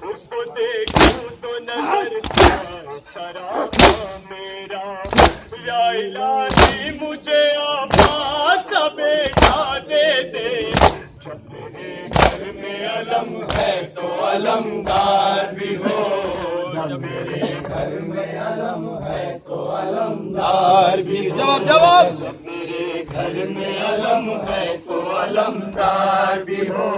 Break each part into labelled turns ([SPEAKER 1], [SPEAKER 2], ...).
[SPEAKER 1] उसको देखूं तो नजर सरापा मेरा, या इलाही मुझे आवाज़ बेटा दे दे। जब मेरे घर में अलम है तो अलमदार भी हो, जब मेरे घर में अलम है तो अलमदार भी हो। जवाब जवाब। जब मेरे घर में अलम है तो अलमदार भी हो,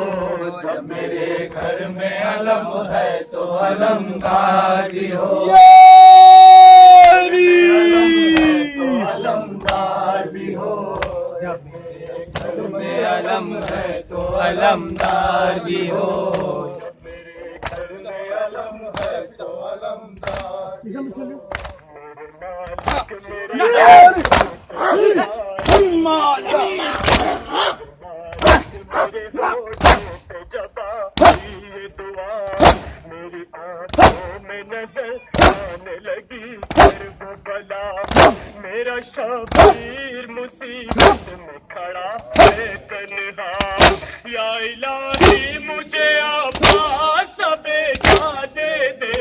[SPEAKER 1] जब मेरे घर में अलम है तो अलमदार भी हो। तो अलमदार भी हो, जब मेरे घर में अलम है तो अलमदार भी हो, जब मेरे घर में अलम है तो अलमदार भी हो। मेरी आंखों में नजर आने लगी फिर वो बला, मेरा शबीर मुसीबत में खड़ा है तन्हा, या इलाही मुझे आवाज़ बेटा दे दे।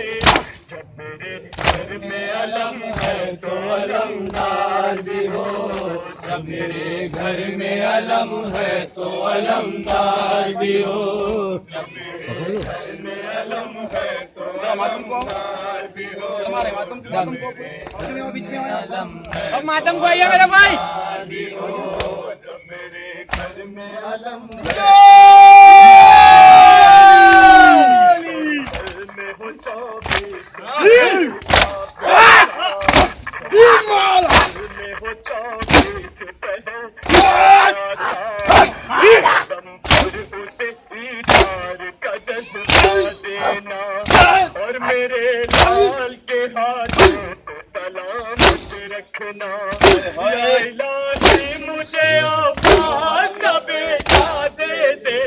[SPEAKER 1] जब मेरे घर में अलम है तो अलमदार भी हो, जब मेरे घर में अलम है तो अलमदार भी हो, जब मेरे घर में अलम है तो अलमदार भी हो। हमारे मातम को बीच में अलम है, अब मातम को आइए मेरा भाई भी हो, जब मेरे घर में अलम है में हो 24 में हो 24 उसे इतार का जज्बा देना, और मेरे लाल के हाथों को सलामत रखना, या इलाही मुझे आवाज़ बेटा दे दे।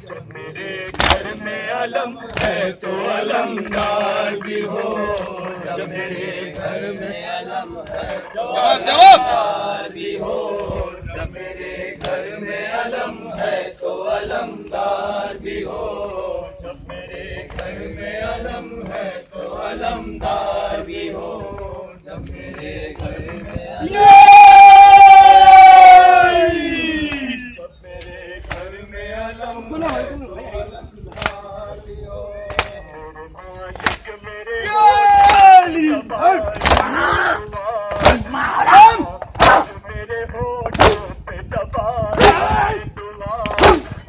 [SPEAKER 1] जब मेरे घर में अलम है तो अलमदार भी हो, जब मेरे घर में अलम है तो अलमदार भी हो, जब मेरे घर में अलम है तो अलमदार भी हो, जब मेरे घर में अलम है तो अलमदार भी हो, जब मेरे घर में मेरे होठों पे जबान दुआ,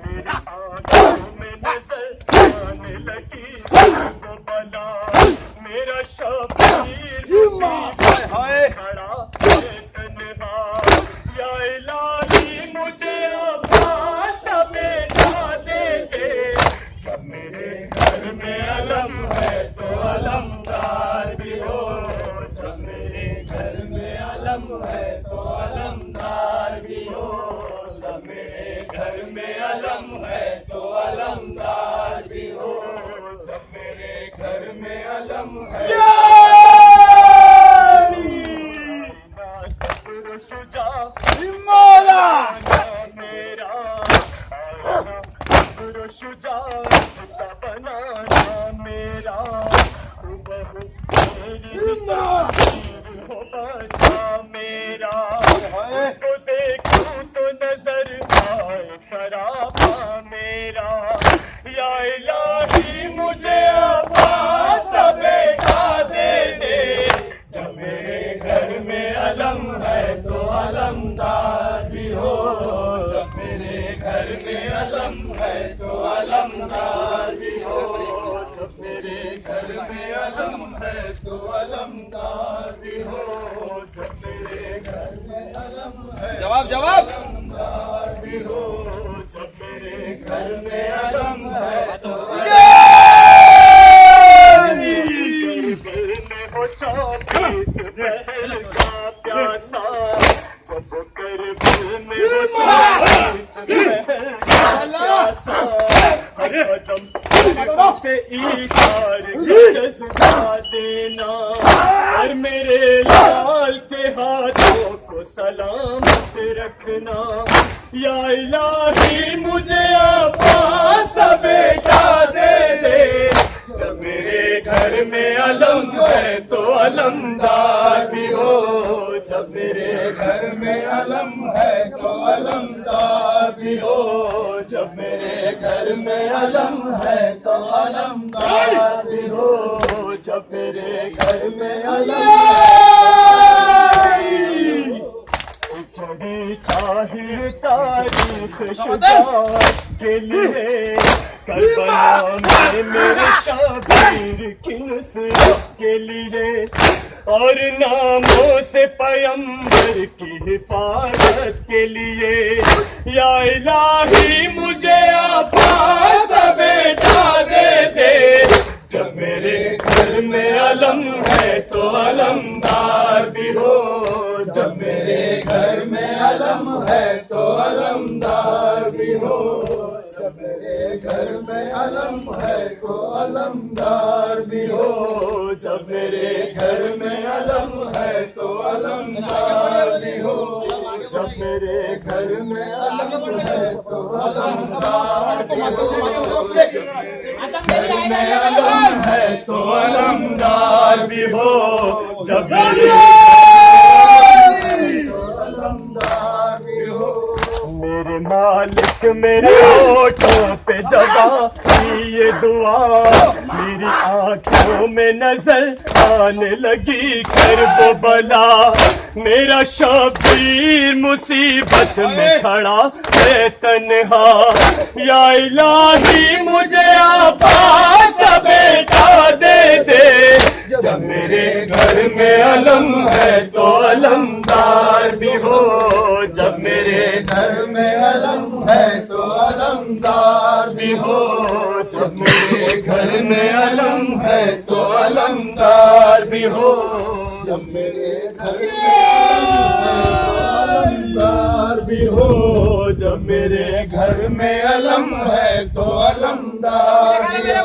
[SPEAKER 1] मेरी आंखों में नजर आने लगी वो बला, मेरा शबीर खड़ा है तन्हा, या इलाही मुझे आवाज़ बेटा दे दे। जब मेरे घर में अलम है तो अलमदार भी हो, जब मेरे घर में अलम है तो अलमदार भी हो, जब मेरे घर में अलम है तो अलमदार भी हो, जब मेरे घर में अलम है सब्र शुजा मौला मेरा, सब्र शुजा बनाना मेरा, बहू मेरी हो बचा मेरा, उसको देखूं तो नजर आए सरापा मेरा, या इलाही मुझे आवाज़ बेटा दे दे। जब मेरे घर में अलम है तो अलमदार भी हो, जब मेरे घर में अलम है तो अलमदार भी हो, जब मेरे घर में अलम है तो अलमदार भी हो, जब मेरे घर में अलम है जवाब जवाब अलमदार भी हो, जब मेरे घर में अलम है तो में हो 24 पहल का प्यासा, जब करबल में हो 24 पहल का प्यासा, कदम से ईशार जज्बा देना और मेरे लाल के हाथों को सलामत रखना। या इलाही मुझे अब्बास बेटा दे दे, जब मेरे घर में अलम है तो अलमदार भी हो, जब मेरे घर में अलम है तो अलमदार भी हो, जब मेरे घर में अलम है तो अलमदार भी हो, जब मेरे घर में अलम चढ़ी चाहिए तारीख शुजात के लिए, करबला में मेरे शाबीर की नुसरत के लिए और नामों से पैगंबर की हिफाजत के लिए। या इलाही मुझे अब्बास बेटा दे दे, जब मेरे घर में अलम है तो अलमदार भी हो, जब मेरे घर में अलम है तो अलमदार भी हो, जब मेरे घर में अलम है तो अलमदार भी हो, जब मेरे घर में अलम है तो अलमदार भी हो, जब मेरे घर में अलम है तो अलमदार भी हो, घर में अलम है तो अलमदार भी हो, जब मेरे अलमदार भी हो। मेरे मालिक मेरे होठों पे जगह ये दुआ, मेरी आंखों में नजर आने लगी करब बला, मेरा शबीर मुसीबत में खड़ा है तन्हा। या इलाही मुझे अब्बास बेटा दे दे, जब मेरे घर में अलम है तो अलमदार भी हो, जब मेरे घर में अलम है तो अलमदार भी हो, जब मेरे घर में अलम है तो अलमदार भी हो, जब मेरे घर में अलमदार भी हो, जब मेरे घर में अलम है तो अलमदार भी हो।